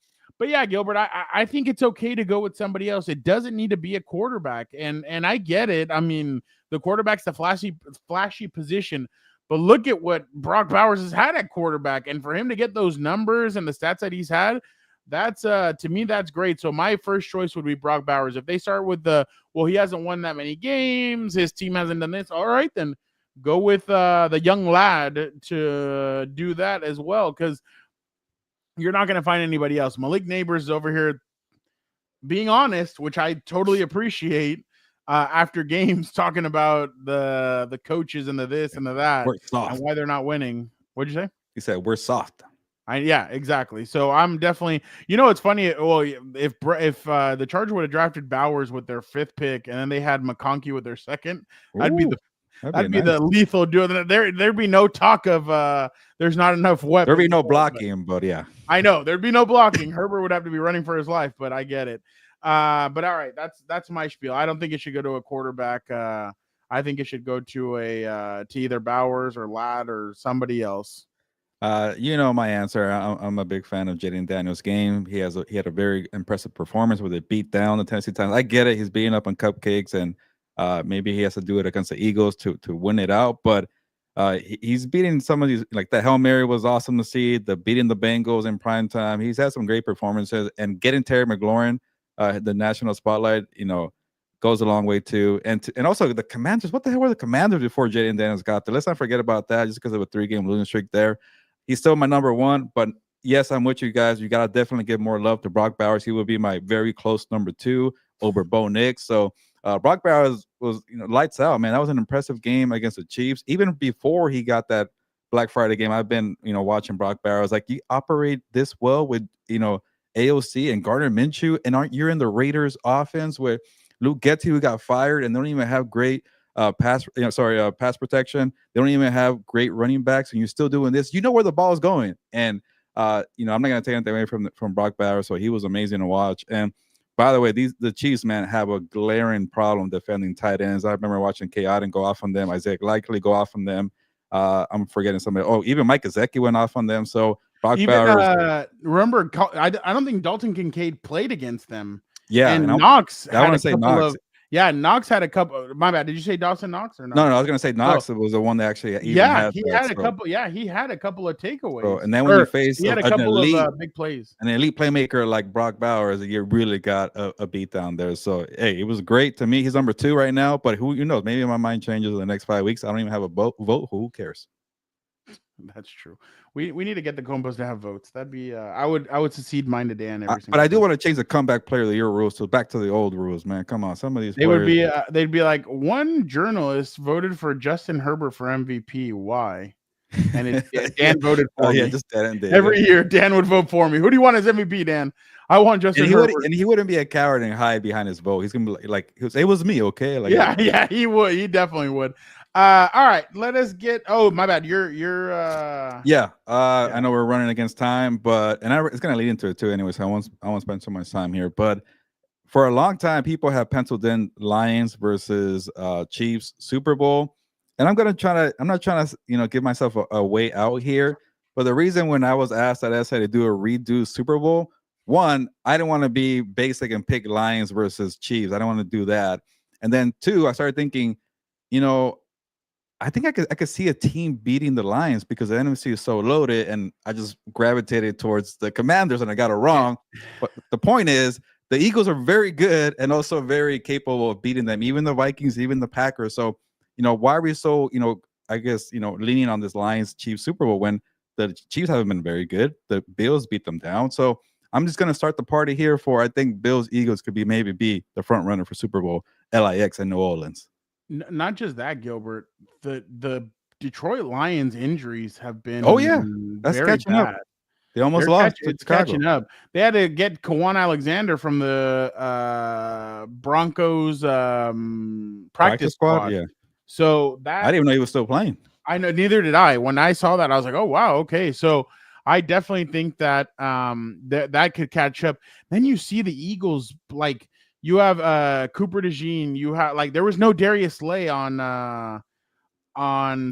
yeah, Gilbert, I think it's okay to go with somebody else. It doesn't need to be a quarterback, and I get it. I mean, the quarterback's the flashy position. But look at what Brock Bowers has had at quarterback. And for him to get those numbers and the stats that he's had, that's to me, that's great. So my first choice would be Brock Bowers. If they start with he hasn't won that many games, his team hasn't done this. All right, then go with the young lad to do that as well, because you're not going to find anybody else. Malik Neighbors is over here being honest, which I totally appreciate. After games, talking about the coaches and the this and the that and why they're not winning. What'd you say? He said we're soft. Yeah, exactly. So I'm definitely. It's funny. Well, if the Chargers would have drafted Bowers with their 5th pick and then they had McConkey with their 2nd, that'd be the lethal duo. There'd be no talk of there's not enough weapons. There'd be no blocking, but yeah, I know there'd be no blocking. Herbert would have to be running for his life, but I get it. But all right, that's my spiel. I don't think it should go to a quarterback. I think it should go to to either Bowers or Ladd or somebody else. My answer. I'm a big fan of Jaden Daniels' game. He had a very impressive performance where they beat down the Tennessee Titans. I get it. He's beating up on cupcakes, and maybe he has to do it against the Eagles to win it out. But he's beating some of these, like the Hail Mary was awesome to see. The beating the Bengals in prime time. He's had some great performances, and getting Terry McLaurin the national spotlight, goes a long way too. And also the Commanders. What the hell were the Commanders before Jaden Daniels got there? Let's not forget about that. Just because of a 3-game losing streak there, he's still my number 1. But yes, I'm with you guys. You gotta definitely give more love to Brock Bowers. He would be my very close number 2 over Bo Nix. So Brock Bowers was lights out, man. That was an impressive game against the Chiefs. Even before he got that Black Friday game, I've been watching Brock Bowers. Like, you operate this well with AOC and Gardner Minshew, and you're in the Raiders offense with Luke Getty, who got fired, and they don't even have great pass protection. They don't even have great running backs, and you're still doing this. You know where the ball is going, and I'm not going to take anything away from Brock Bowers. So he was amazing to watch. And by the way, the Chiefs, man, have a glaring problem defending tight ends. I remember watching K. Oden go off on them, Isaiah Likely go off on them. I'm forgetting somebody. Oh, even Mike Gesicki went off on them. So Brock Bowers. Remember, I don't think Dalton Kincaid played against them. Yeah, and Knox. I want to say Knox. Yeah, Knox had a couple. My bad. Did you say Dawson Knox or not? No, I was gonna say Knox was the one that actually even had he that, had a couple. Yeah, he had a couple of takeaways. and then when you Or face he had a an couple elite, of big plays. an elite playmaker like Brock Bowers, you really got a beat down there. So hey, it was great to me. He's number 2 right now, but who knows? Maybe my mind changes in the next 5 weeks. I don't even have a vote. Who cares? That's true. We need to get the Compas to have votes. That'd be I would secede mine to Dan every single But I do time. want to change the comeback player of the year rules to back to the old rules, man. Come on, some of these They players, would be they'd be like, one journalist voted for Justin Herbert for MVP. Why? And Dan voted for me. just Dan and David. Every year Dan would vote for me. Who do you want as MVP, Dan? I want Justin Herbert. And he wouldn't be a coward and hide behind his vote. He's gonna be like it was me, okay? Like yeah, he would. He definitely would. All right, let us get. Oh, my bad. You're. I know we're running against time, but it's gonna lead into it too. Anyway, so I won't spend so much time here. But for a long time, people have penciled in Lions versus Chiefs Super Bowl, and I'm not trying to give myself a way out here. But the reason when I was asked at SA to do a redo Super Bowl, one, I didn't want to be basic and pick Lions versus Chiefs. I don't want to do that. And then 2, I started thinking, I think I could see a team beating the Lions because the NFC is so loaded, and I just gravitated towards the Commanders and I got it wrong. But the point is, the Eagles are very good and also very capable of beating them, even the Vikings, even the Packers. So, why are we so, I guess, leaning on this Lions Chiefs Super Bowl when the Chiefs haven't been very good? The Bills beat them down. So I'm just going to start the party here for I think Bills Eagles could maybe be the front runner for Super Bowl LIX in New Orleans. Not just that, Gilbert. The Detroit Lions injuries have been that's very catching bad. up. They almost lost. It's catching up. They had to get Kawan Alexander from the Broncos practice squad. Yeah. So that I didn't even know he was still playing. I know, neither did I. When I saw that, I was like, oh wow, okay. So I definitely think that that could catch up. Then you see the Eagles, like you have Cooper DeJean, you have there was no Darius Slay on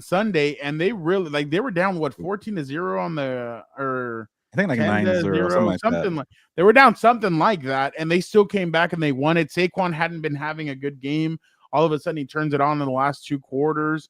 Sunday, and they really they were down 14-0 on the I think 9-0 something like that. They were down something like that, and they still came back and they won it. Saquon hadn't been having a good game. All of a sudden, he turns it on in the last 2 quarters.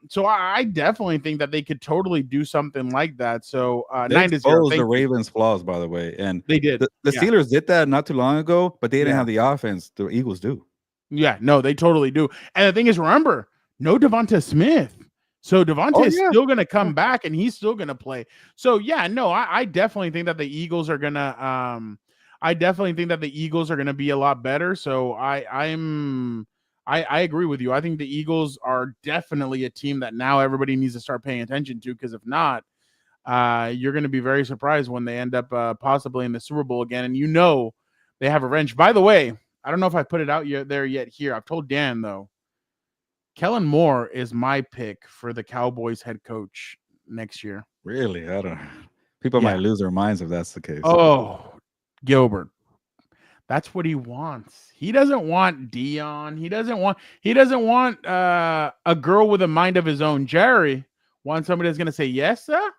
So I definitely think that they could totally do something like that. So 9-0. The Ravens' flaws, by the way, and they did. The Steelers did that not too long ago, but they didn't have the offense. The Eagles do. Yeah, no, they totally do. And the thing is, remember, no Devonta Smith. So Devonta is still going to come back, and he's still going to play. So yeah, no, I definitely think that the Eagles are going to. I definitely think that the Eagles are going to be a lot better. So I agree with you. I think the Eagles are definitely a team that now everybody needs to start paying attention to, because if not, you're going to be very surprised when they end up possibly in the Super Bowl again. And they have revenge. By the way, I don't know if I put it out there yet here. I've told Dan, though, Kellen Moore is my pick for the Cowboys head coach next year. Really? I don't know. People might lose their minds if that's the case. Oh, Gilbert. That's what he wants. He doesn't want Dion. He doesn't want a girl with a mind of his own. Jerry wants somebody that's going to say, yes, sir.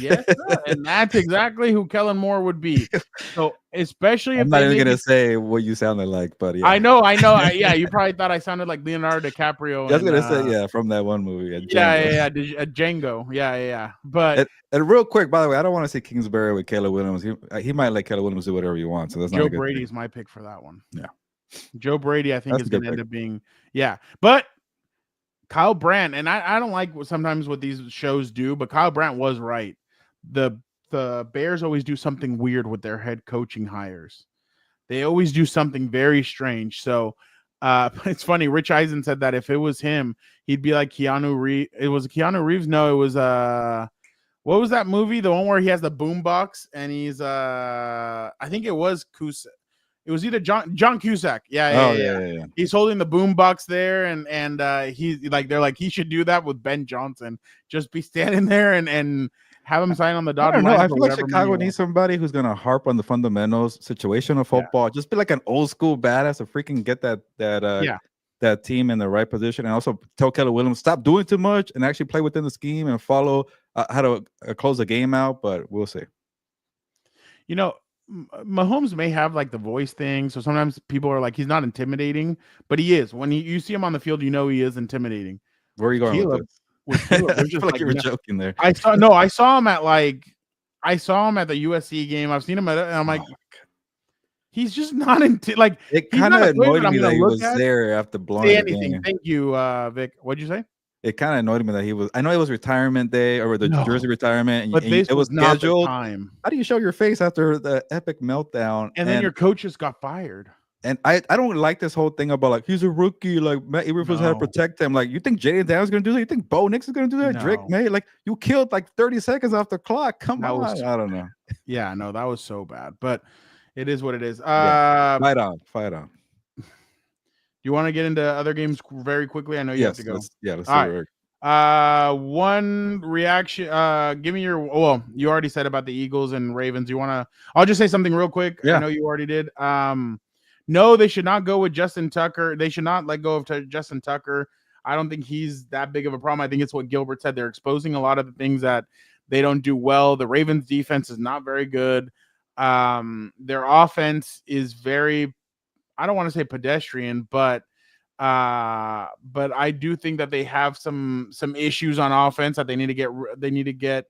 Yes, sir. And that's exactly who Kellen Moore would be. So, especially I'm not even going to say what you sounded like, but yeah. I know. You probably thought I sounded like Leonardo DiCaprio. I was going to say, from that one movie. Django. Yeah. But and real quick, by the way, I don't want to see Kingsbury with Caleb Williams. He might let Caleb Williams do whatever he wants. So that's Joe not a Brady's my pick for that one. Yeah. Joe Brady, I think, is going to end up being, But Kyle Brandt, and I don't like sometimes what these shows do, but Kyle Brandt was right. The Bears always do something weird with their head coaching hires. They always do something very strange. So it's funny. Rich Eisen said that if it was him, he'd be like Keanu Reeves. It was Keanu Reeves. No, it was what was that movie? The one where he has the boombox and he's I think it was Cusack. It was either John Cusack. Yeah. He's holding the boombox there, and he's like, they're like, he should do that with Ben Johnson. Just be standing there and have him sign on the dotted line. I feel like Chicago needs somebody who's gonna harp on the fundamentals, situational football. Yeah. Just be like an old school badass to freaking get that team in the right position, and also tell Keller Williams stop doing too much and actually play within the scheme and follow how to close the game out. But we'll see. Mahomes may have like the voice thing, so sometimes people are like he's not intimidating, but he is. When you see him on the field, you know he is intimidating. Where are you going Caleb, with with this? Caleb, I they're feel just like like you were joking there. I saw him at the USC game. I've seen him and I'm like, he's just not like It he's kind not of a player that annoyed I'm me gonna that he look was at. there after blowing Say the anything. game. Thank you, Vic. What'd you say? It kind of annoyed me that he was. I know it was retirement day or the No, jersey retirement, but this it was was not the scheduled. time. How do you show your face after the epic meltdown? And then your coach just got fired. And I don't like this whole thing about like he's a rookie, like Matt Eberflus had to protect him. Like, you think Jaden Daniels is gonna do that? You think Bo Nix is gonna do that? No. Drake May, like you killed like 30 seconds off the clock. Come That on, was I don't know. Yeah, no, that was so bad, but it is what it is. Yeah. Fight on. You want to get into other games very quickly? I know you have to go. Let's see. All right. One reaction. Give me your. Well, you already said about the Eagles and Ravens. You want to? I'll just say something real quick. Yeah. I know you already did. No, they should not go with Justin Tucker. They should not let go of Justin Tucker. I don't think he's that big of a problem. I think it's what Gilbert said. They're exposing a lot of the things that they don't do well. The Ravens defense is not very good. Their offense is very, I don't want to say pedestrian, but I do think that they have some issues on offense that they need to get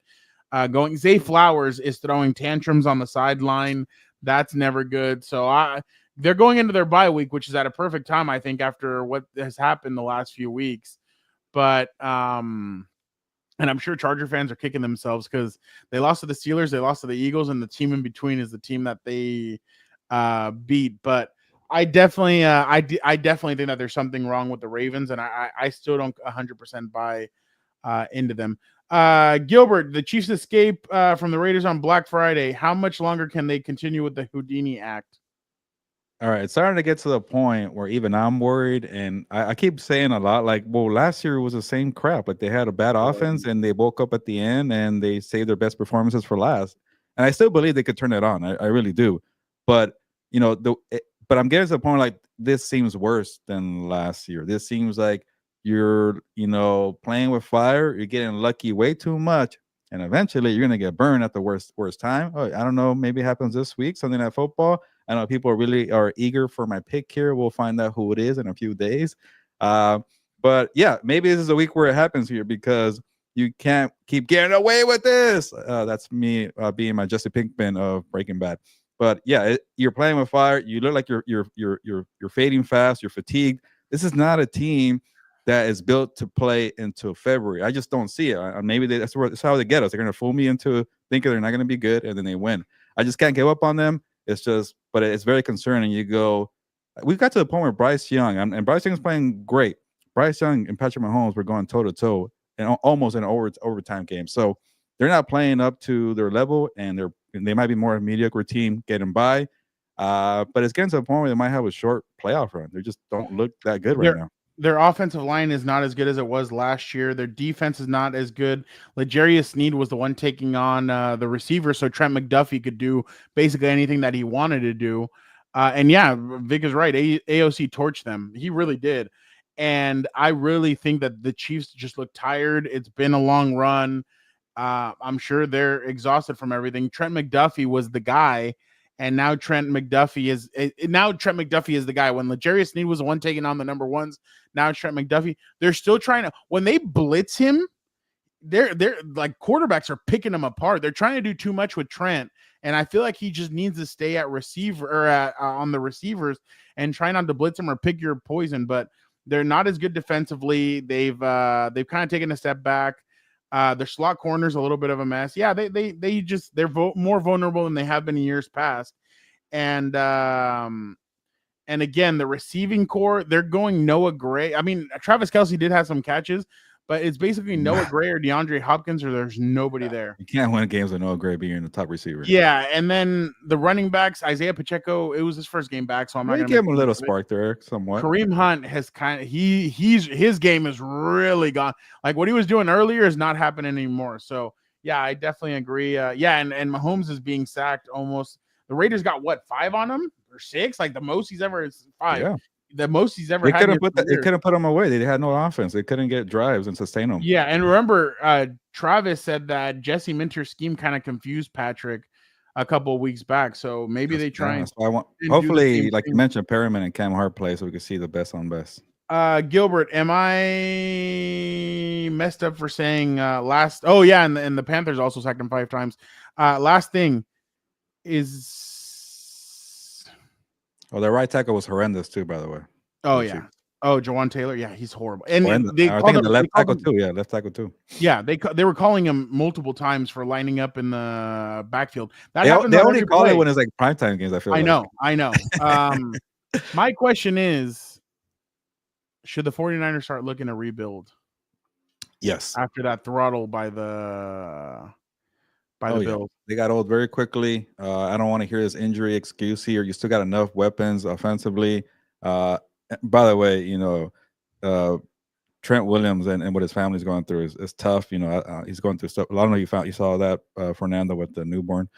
going. Zay Flowers is throwing tantrums on the sideline. That's never good. So they're going into their bye week, which is at a perfect time, I think, after what has happened the last few weeks. But and I'm sure Charger fans are kicking themselves because they lost to the Steelers, they lost to the Eagles, and the team in between is the team that they beat. But I definitely think that there's something wrong with the Ravens, and I still don't 100% buy into them. Gilbert, the Chiefs escape from the Raiders on Black Friday. How much longer can they continue with the Houdini act? All right, it's starting to get to the point where even I'm worried, and I keep saying a lot like, well, last year was the same crap. Like they had a bad offense, and they woke up at the end, and they saved their best performances for last. And I still believe they could turn it on. I really do. But but I'm getting to the point like this seems worse than last year. This seems like you're playing with fire. You're getting lucky way too much, and eventually you're gonna get burned at the worst time. Oh, I don't know. Maybe it happens this week. Something at football. I know people are eager for my pick here. We'll find out who it is in a few days. But yeah, maybe this is a week where it happens here because you can't keep getting away with this. That's me being my Jesse Pinkman of Breaking Bad. But yeah, you're playing with fire. You look like you're fading fast. You're fatigued. This is not a team that is built to play until February. I just don't see it. Maybe that's how they get us. They're going to fool me into thinking they're not going to be good, and then they win. I just can't give up on them. But it's very concerning. We've got to the point where Bryce Young, and Bryce Young is playing great. Bryce Young and Patrick Mahomes were going toe to toe and almost in an overtime game. So they're not playing up to their level, and they might be more a mediocre team getting by. But it's getting to the point where they might have a short playoff run. They just don't look that good right now. Their offensive line is not as good as it was last year. Their defense is not as good. L'Jarius Sneed was the one taking on the receiver, so Trent McDuffie could do basically anything that he wanted to do. And yeah, Vic is right. AOC torched them. He really did. And I really think that the Chiefs just look tired. It's been a long run. I'm sure they're exhausted from everything. Trent McDuffie was the guy. And now Trent McDuffie is the guy. When L'Jarius Sneed was the one taking on the number ones, now it's Trent McDuffie. They're still trying to, when they blitz him, they're like quarterbacks are picking him apart. They're trying to do too much with Trent, and I feel like he just needs to stay at receiver or on the receivers and try not to blitz him or pick your poison. But they're not as good defensively. They've kind of taken a step back. Their slot corner's a little bit of a mess. Yeah, they're more vulnerable than they have been in years past. And again, the receiving core, they're going Noah Gray. I mean, Travis Kelce did have some catches, but it's basically Noah Gray or DeAndre Hopkins, or there's nobody there. You can't win games with Noah Gray being the top receiver. Yeah, and then the running backs, Isaiah Pacheco, it was his first game back, so I'm not going to give him a little spark there, somewhat. Kareem Hunt has his game is really gone. Like what he was doing earlier is not happening anymore. So yeah, I definitely agree. And Mahomes is being sacked almost. The Raiders got 5 on him or 6? Like the most he's ever is 5. Yeah. The most he's ever they had. They couldn't put him away. They had no offense. They couldn't get drives and sustain them. Yeah, and remember, Travis said that Jesse Minter's scheme kind of confused Patrick. a couple of weeks back. So maybe they try and So I want do the hopefully, same like you thing. mentioned, Perriman and Cam Hart play so we can see the best on best. Gilbert, am I messed up for saying last? Oh yeah, and the Panthers also sacked him 5 times. Last thing is, their right tackle was horrendous too, by the way. oh yeah, Jawan Taylor, yeah, he's horrible. And they I called think him the left tackle too. Yeah, left tackle too. Yeah, they were calling him multiple times for lining up in the backfield. That They happens on only every call play. it when it's like primetime games. I feel. I know. My question is, should the 49ers start looking to rebuild? Yes. After that throttle by the Bills. Yeah. They got old very quickly. I don't want to hear this injury excuse here. You still got enough weapons offensively. By the way, Trent Williams and what his family's going through is tough. He's going through stuff. I don't know you saw that Fernando with the newborn.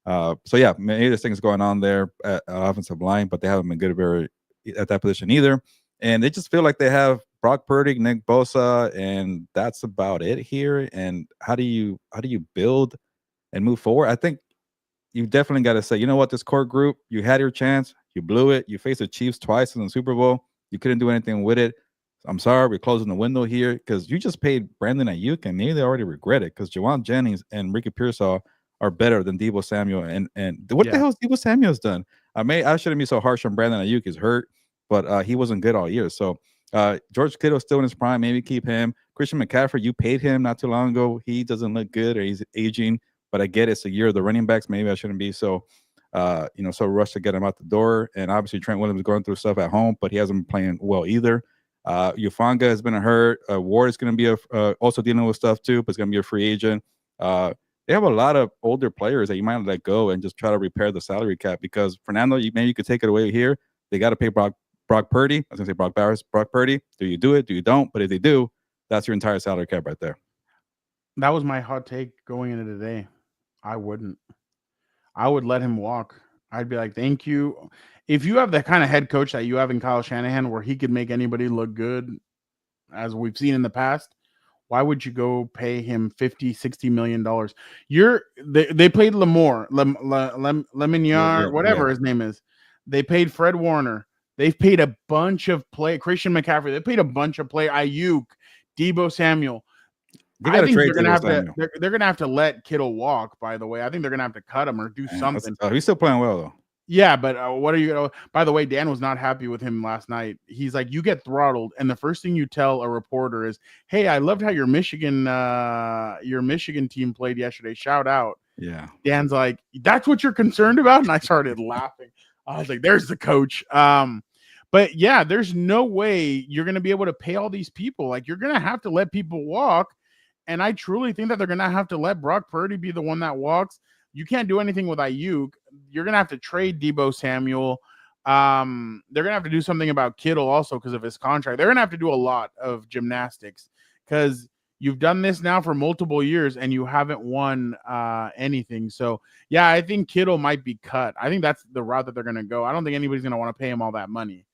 So yeah, maybe there's things going on there at offensive line, but they haven't been good at that position either. And they just feel like they have Brock Purdy, Nick Bosa, and that's about it here. And how do you build and move forward? I think you definitely got to say, you know what, this core group, you had your chance, you blew it. You faced the Chiefs twice in the Super Bowl. You couldn't do anything with it. I'm sorry, we're closing the window here because you just paid Brandon Ayuk, and maybe they already regret it because Jawan Jennings and Ricky Pearsall are better than Deebo Samuel. And what the hell has Deebo Samuel's done? I shouldn't be so harsh on Brandon Ayuk. He's hurt, but he wasn't good all year. So George Kittle's still in his prime. Maybe keep him. Christian McCaffrey, you paid him not too long ago. He doesn't look good, or he's aging. But I get it's a year of the running backs. Maybe I shouldn't be so rushed to get him out the door. And obviously Trent Williams is going through stuff at home, but he hasn't been playing well either. Ufanga has been hurt. Ward is going to be also dealing with stuff too, but it's going to be a free agent. They have a lot of older players that you might let go and just try to repair the salary cap because Fernando, maybe you could take it away here. They got to pay Brock Purdy. I was going to say Brock Bowers, Brock Purdy. Do you do it? Do you don't? But if they do, that's your entire salary cap right there. That was my hot take going into today. I wouldn't. I would let him walk. I'd be like, thank you. If you have the kind of head coach that you have in Kyle Shanahan where he could make anybody look good, as we've seen in the past, why would you go pay him $50-60 million? They played Lemonier, whatever his name is. They paid Fred Warner. They've paid a bunch of Christian McCaffrey. They paid a bunch of Ayuk, Deebo Samuel. I think they're gonna have to let Kittle walk. By the way, I think they're gonna have to cut him or do something. He's still playing well though. Yeah, but what are you gonna? By the way, Dan was not happy with him last night. He's like, you get throttled, and the first thing you tell a reporter is, "Hey, I loved how your Michigan team played yesterday. Shout out." Yeah. Dan's like, "That's what you're concerned about," and I started laughing. I was like, "There's the coach." But yeah, there's no way you're gonna be able to pay all these people. Like, you're gonna have to let people walk. And I truly think that they're going to have to let Brock Purdy be the one that walks. You can't do anything with Ayuk. You're going to have to trade Deebo Samuel. They're going to have to do something about Kittle also because of his contract. They're going to have to do a lot of gymnastics because you've done this now for multiple years and you haven't won anything. So, yeah, I think Kittle might be cut. I think that's the route that they're going to go. I don't think anybody's going to want to pay him all that money.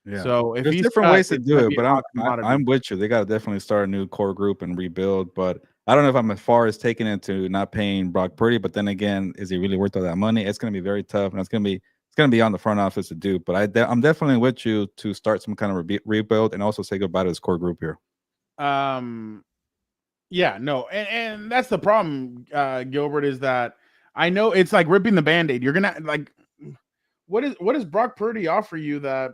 Yeah. So if there's he's different ways to do it, but I'm with you. They got to definitely start a new core group and rebuild. But I don't know if I'm as far as taking it to not paying Brock Purdy. But then again, is he really worth all that money? It's going to be very tough, and it's going to be on the front office to do. But I'm definitely with you to start some kind of rebuild and also say goodbye to this core group here. Yeah, no, and that's the problem, Gilbert, is that I know it's like ripping the Band-Aid. You're gonna like, what does Brock Purdy offer you that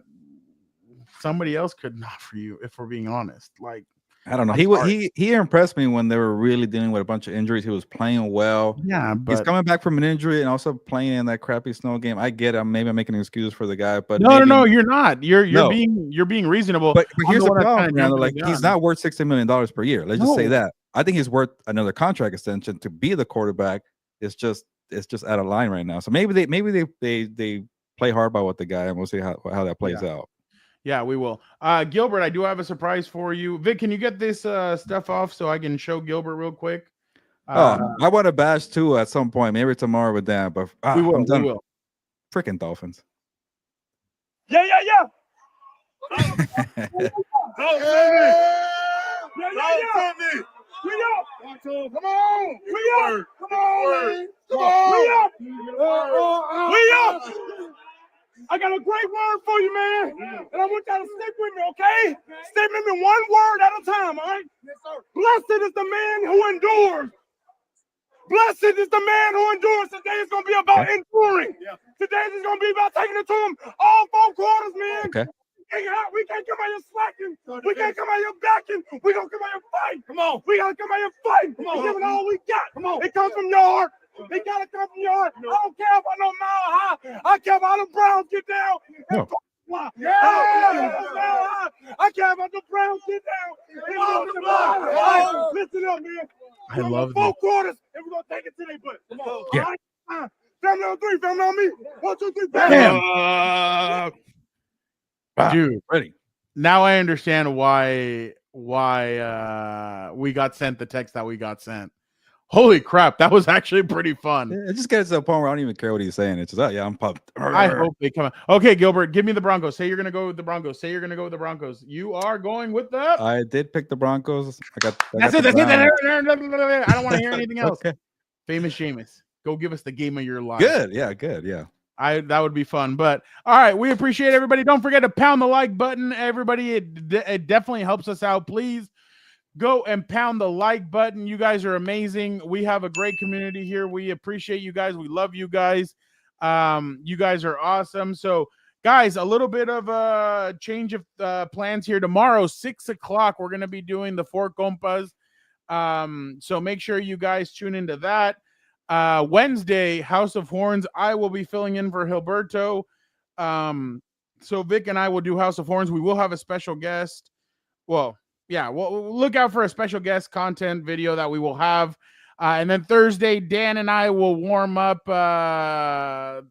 somebody else couldn't offer you, if we're being honest? Like, I don't know. He impressed me when they were really dealing with a bunch of injuries. He was playing well. Yeah, but he's coming back from an injury and also playing in that crappy snow game. I get it. Maybe I'm making an excuse for the guy, but no, you're not. You're being reasonable. But here's the problem, like he's not worth $60 million per year. Let's just say that. I think he's worth another contract extension to be the quarterback. It's just out of line right now. So maybe they play hard by what the guy, and we'll see how that plays out. Yeah, we will. Gilbert, I do have a surprise for you. Vic, can you get this stuff off so I can show Gilbert real quick? I want to bash too at some point, maybe tomorrow with Dan, but we will. We will. Freaking Dolphins. Yeah. Go, We up. Come on. We up. Come on, man. Come on. We up. I got a great word for you, man. And I want y'all to stick with me, okay? Stick with me one word at a time, all right? Yes, sir. Blessed is the man who endures. Blessed is the man who endures. Today is going to be about enduring. Today is going to be about taking it to him all 4 quarters, man. Okay. We can't come out here slacking. We can't come out here backing. We gonna come out here fighting. Come on. We gotta come out here fighting. Come on. We're giving all we got. Come on. It comes from your heart. It gotta come from your heart. I don't care about no mile high. I care about the Browns get down. And fly. Yeah. I care about the Browns get down. Listen up, man. I love 4 quarters, and we're gonna take it to their butt. Come on. Yeah. All right. Family on 3. Family on me. 1, 2, 3. Damn. Dude, ready. Now I understand why we got sent the text that we got sent. Holy crap, that was actually pretty fun. It just gets to the point where I don't even care what he's saying. It's just, I'm pumped. I hope they come out. Okay, Gilbert, give me the Broncos. Say you're gonna go with the Broncos. Say you're gonna go with the Broncos. You are going with the. I did pick the Broncos. That's it. I don't want to hear anything else. Okay. Famous Seamus, go give us the game of your life. Good. Yeah. Good. Yeah. That would be fun. But all right, we appreciate everybody. Don't forget to pound the like button, everybody. It definitely helps us out. Please go and pound the like button. You guys are amazing. We have a great community here. We appreciate you guys. We love you guys. You guys are awesome. So, guys, a little bit of a change of plans here. Tomorrow, 6 o'clock, we're going to be doing the 4 Compas. So make sure you guys tune into that. Wednesday, House of Horns, I will be filling in for Gilberto. So Vic and I will do House of Horns. We will have a special guest. Well, yeah, we'll look out for a special guest content video that we will have. And then Thursday, Dan and I will warm up. Dan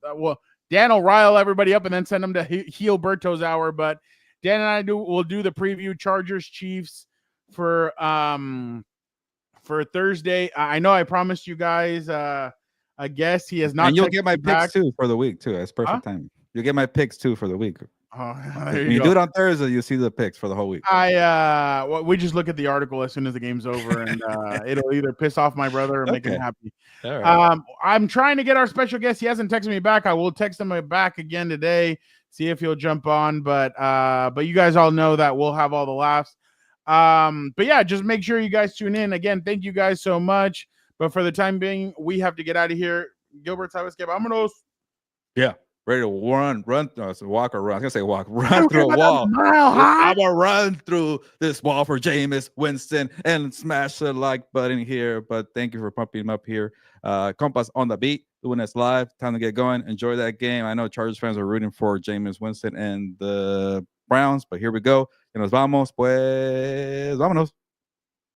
will rile everybody up and then send them to Gilberto's hour. But Dan and I will do the preview Chargers Chiefs for Thursday. I know I promised you guys a guest. He has not. And you'll get my picks too for the week too. It's perfect time. You'll get my picks too for the week. When you do it on Thursday, you see the picks for the whole week. We just look at the article as soon as the game's over, and it'll either piss off my brother or make him happy. All right. I'm trying to get our special guest. He hasn't texted me back. I will text him back again today, see if he'll jump on. But you guys all know that we'll have all the laughs. But yeah, just make sure you guys tune in. Again, thank you guys so much. But for the time being, we have to get out of here. Gilbert, vámonos. Yeah. Ready to walk or run. I was gonna say walk, run through a wall. I'm gonna run through this wall for Jameis Winston and smash the like button here. But thank you for pumping him up here. Compas on the beat, Lunes live. Time to get going. Enjoy that game. I know Chargers fans are rooting for Jameis Winston and the Browns, but here we go. Y nos vamos, pues, vámonos.